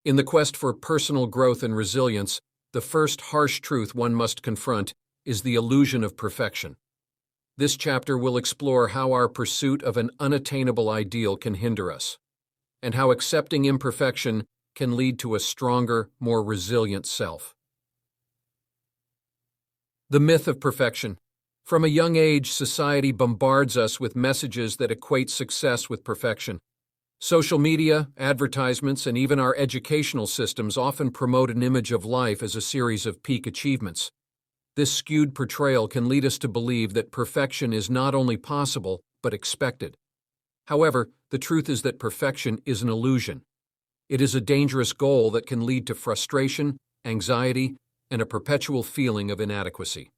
In the quest for personal growth and resilience, the first harsh truth one must confront is the illusion of perfection. This chapter will explore how our pursuit of an unattainable ideal can hinder us, and how accepting imperfection can lead to a stronger, more resilient self. The myth of perfection. From a young age, society bombards us with messages that equate success with perfection. Social media, advertisements, and even our educational systems often promote an image of life as a series of peak achievements. This skewed portrayal can lead us to believe that perfection is not only possible, but expected. However, the truth is that perfection is an illusion. It is a dangerous goal that can lead to frustration, anxiety, and a perpetual feeling of inadequacy.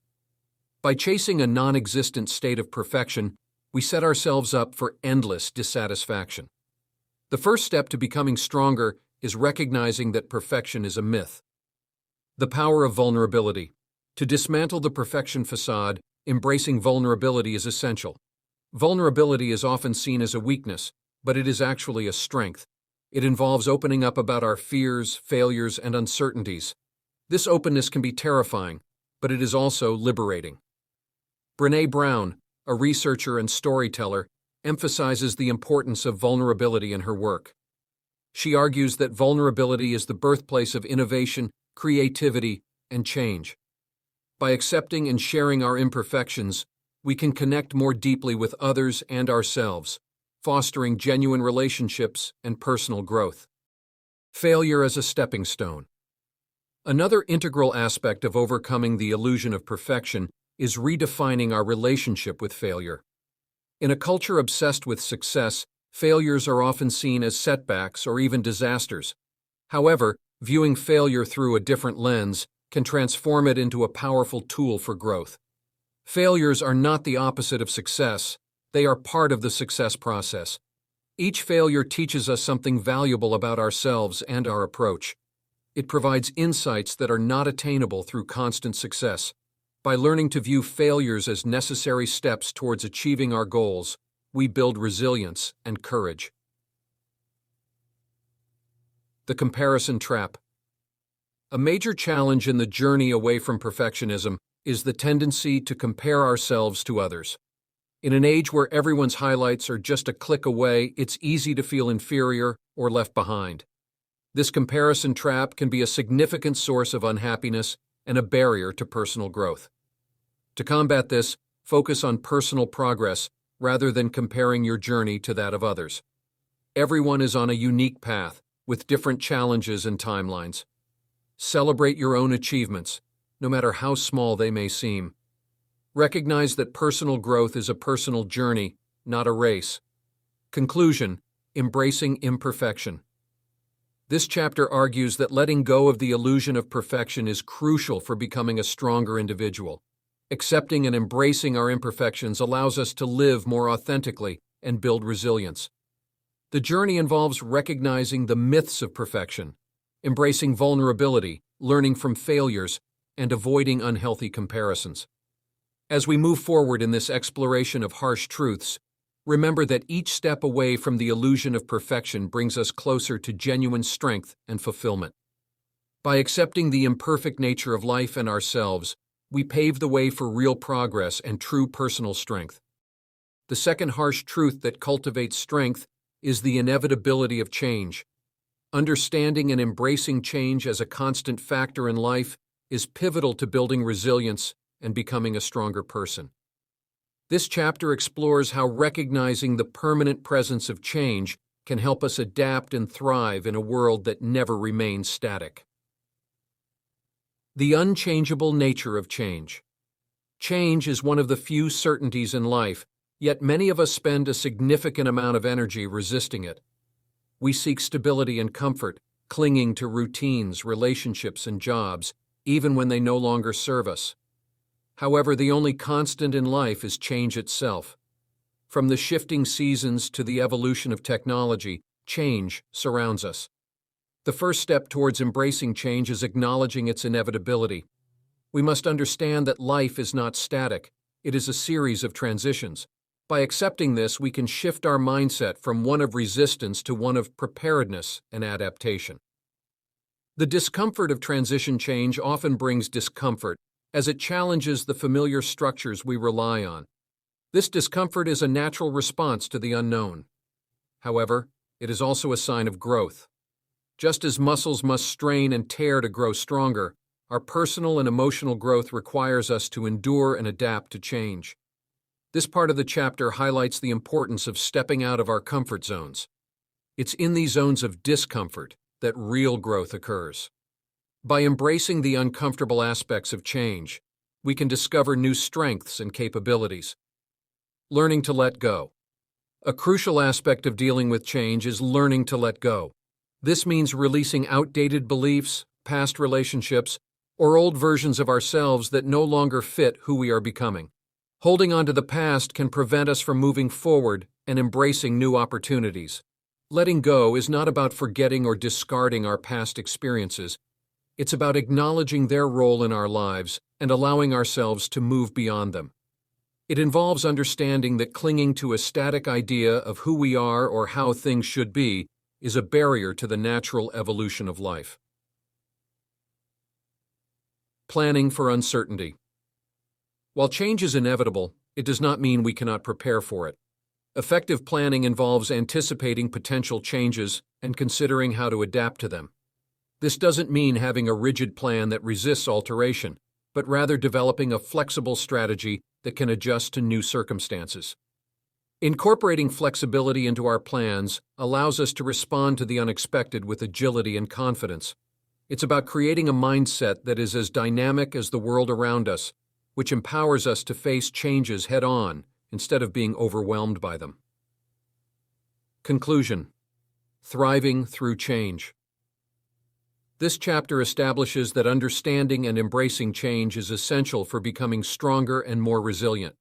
By chasing a non-existent state of perfection, we set ourselves up for endless dissatisfaction. The first step to becoming stronger is recognizing that perfection is a myth. The power of vulnerability. To dismantle the perfection facade, embracing vulnerability is essential. Vulnerability is often seen as a weakness, but it is actually a strength. It involves opening up about our fears, failures, and uncertainties. This openness can be terrifying, but it is also liberating. Brené Brown, a researcher and storyteller, emphasizes the importance of vulnerability in her work. She argues that vulnerability is the birthplace of innovation, creativity, and change. By accepting and sharing our imperfections, we can connect more deeply with others and ourselves, fostering genuine relationships and personal growth. Failure as a stepping stone. Another integral aspect of overcoming the illusion of perfection is redefining our relationship with failure. In a culture obsessed with success, failures are often seen as setbacks or even disasters. However, viewing failure through a different lens can transform it into a powerful tool for growth. Failures are not the opposite of success, they are part of the success process. Each failure teaches us something valuable about ourselves and our approach. It provides insights that are not attainable through constant success. By learning to view failures as necessary steps towards achieving our goals, we build resilience and courage. The comparison trap. A major challenge in the journey away from perfectionism is the tendency to compare ourselves to others. In an age where everyone's highlights are just a click away, it's easy to feel inferior or left behind. This comparison trap can be a significant source of unhappiness and a barrier to personal growth. To combat this, focus on personal progress rather than comparing your journey to that of others. Everyone is on a unique path with different challenges and timelines. Celebrate your own achievements, no matter how small they may seem. Recognize that personal growth is a personal journey, not a race. Conclusion: embracing imperfection. This chapter argues that letting go of the illusion of perfection is crucial for becoming a stronger individual. Accepting and embracing our imperfections allows us to live more authentically and build resilience. The journey involves recognizing the myths of perfection, embracing vulnerability, learning from failures, and avoiding unhealthy comparisons. As we move forward in this exploration of harsh truths, remember that each step away from the illusion of perfection brings us closer to genuine strength and fulfillment. By accepting the imperfect nature of life and ourselves, we pave the way for real progress and true personal strength. The second harsh truth that cultivates strength is the inevitability of change. Understanding and embracing change as a constant factor in life is pivotal to building resilience and becoming a stronger person. This chapter explores how recognizing the permanent presence of change can help us adapt and thrive in a world that never remains static. The unchangeable nature of change. Change is one of the few certainties in life, yet many of us spend a significant amount of energy resisting it. We seek stability and comfort, clinging to routines, relationships, and jobs, even when they no longer serve us. However, the only constant in life is change itself. From the shifting seasons to the evolution of technology, change surrounds us. The first step towards embracing change is acknowledging its inevitability. We must understand that life is not static. It is a series of transitions. By accepting this, we can shift our mindset from one of resistance to one of preparedness and adaptation. The discomfort of transition change often brings discomfort, as it challenges the familiar structures we rely on. This discomfort is a natural response to the unknown. However, it is also a sign of growth. Just as muscles must strain and tear to grow stronger, our personal and emotional growth requires us to endure and adapt to change. This part of the chapter highlights the importance of stepping out of our comfort zones. It's in these zones of discomfort that real growth occurs. By embracing the uncomfortable aspects of change, we can discover new strengths and capabilities. Learning to let go. A crucial aspect of dealing with change is learning to let go. This means releasing outdated beliefs, past relationships, or old versions of ourselves that no longer fit who we are becoming. Holding on to the past can prevent us from moving forward and embracing new opportunities. Letting go is not about forgetting or discarding our past experiences. It's about acknowledging their role in our lives and allowing ourselves to move beyond them. It involves understanding that clinging to a static idea of who we are or how things should be is a barrier to the natural evolution of life. Planning for uncertainty. While change is inevitable, it does not mean we cannot prepare for it. Effective planning involves anticipating potential changes and considering how to adapt to them. This doesn't mean having a rigid plan that resists alteration, but rather developing a flexible strategy that can adjust to new circumstances. Incorporating flexibility into our plans allows us to respond to the unexpected with agility and confidence. It's about creating a mindset that is as dynamic as the world around us, which empowers us to face changes head-on instead of being overwhelmed by them. Conclusion: Thriving through change. This chapter establishes that understanding and embracing change is essential for becoming stronger and more resilient.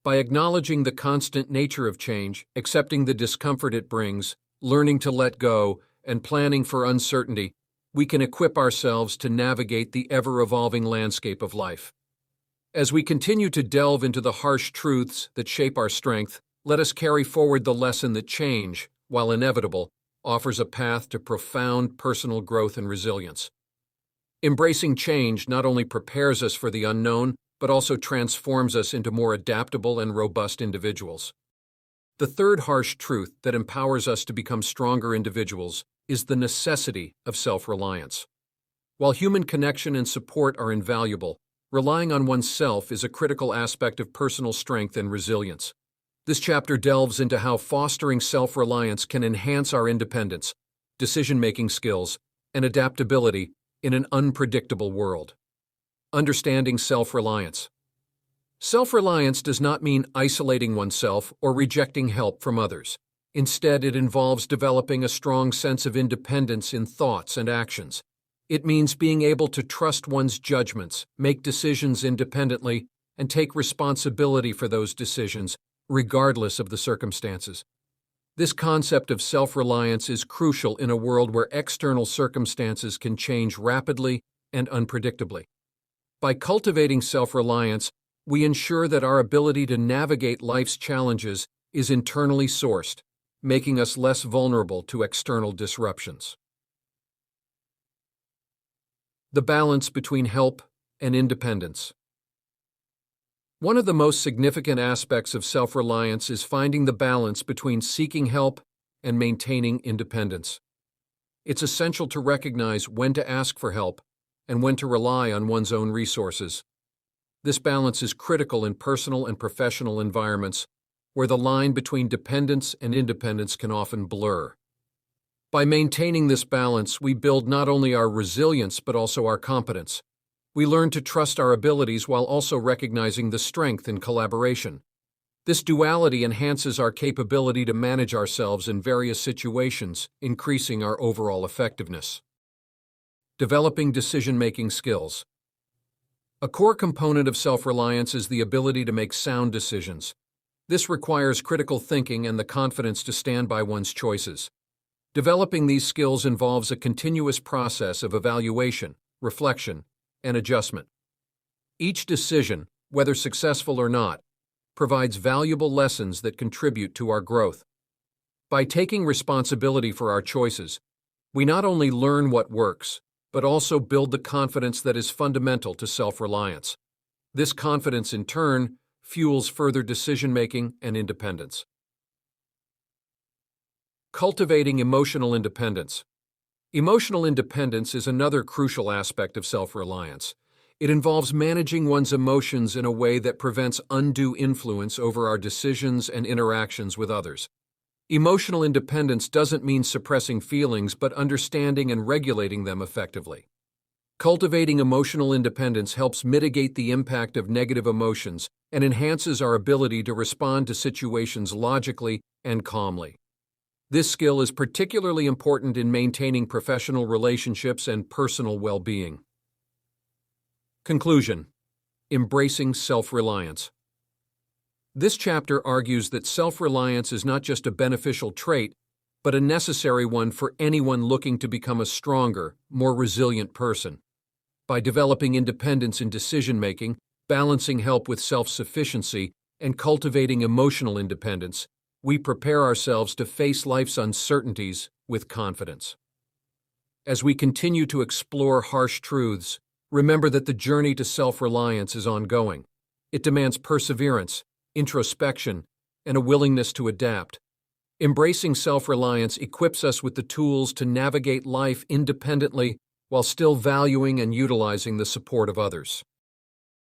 By acknowledging the constant nature of change, accepting the discomfort it brings, learning to let go, and planning for uncertainty, we can equip ourselves to navigate the ever-evolving landscape of life. As we continue to delve into the harsh truths that shape our strength, let us carry forward the lesson that change, while inevitable, offers a path to profound personal growth and resilience. Embracing change not only prepares us for the unknown, but also transforms us into more adaptable and robust individuals. The third harsh truth that empowers us to become stronger individuals is the necessity of self-reliance. While human connection and support are invaluable, relying on oneself is a critical aspect of personal strength and resilience. This chapter delves into how fostering self-reliance can enhance our independence, decision-making skills, and adaptability in an unpredictable world. Understanding self-reliance. Self-reliance does not mean isolating oneself or rejecting help from others. Instead, it involves developing a strong sense of independence in thoughts and actions. It means being able to trust one's judgments, make decisions independently, and take responsibility for those decisions, regardless of the circumstances. This concept of self-reliance is crucial in a world where external circumstances can change rapidly and unpredictably. By cultivating self-reliance, we ensure that our ability to navigate life's challenges is internally sourced, making us less vulnerable to external disruptions. The balance between help and independence. One of the most significant aspects of self-reliance is finding the balance between seeking help and maintaining independence. It's essential to recognize when to ask for help and when to rely on one's own resources. This balance is critical in personal and professional environments where the line between dependence and independence can often blur. By maintaining this balance, we build not only our resilience but also our competence. We learn to trust our abilities while also recognizing the strength in collaboration. This duality enhances our capability to manage ourselves in various situations, increasing our overall effectiveness. Developing decision-making skills. A core component of self-reliance is the ability to make sound decisions. This requires critical thinking and the confidence to stand by one's choices. Developing these skills involves a continuous process of evaluation, reflection, and adjustment. Each decision, whether successful or not, provides valuable lessons that contribute to our growth. By taking responsibility for our choices, we not only learn what works, but also build the confidence that is fundamental to self-reliance. This confidence, in turn, fuels further decision-making and independence. Cultivating emotional independence. Emotional independence is another crucial aspect of self-reliance. It involves managing one's emotions in a way that prevents undue influence over our decisions and interactions with others. Emotional independence doesn't mean suppressing feelings, but understanding and regulating them effectively. Cultivating emotional independence helps mitigate the impact of negative emotions and enhances our ability to respond to situations logically and calmly. This skill is particularly important in maintaining professional relationships and personal well-being. Conclusion: embracing self-reliance. This chapter argues that self-reliance is not just a beneficial trait, but a necessary one for anyone looking to become a stronger, more resilient person. By developing independence in decision-making, balancing help with self-sufficiency, and cultivating emotional independence, we prepare ourselves to face life's uncertainties with confidence. As we continue to explore harsh truths, remember that the journey to self-reliance is ongoing. It demands perseverance, introspection, and a willingness to adapt. Embracing self-reliance equips us with the tools to navigate life independently while still valuing and utilizing the support of others.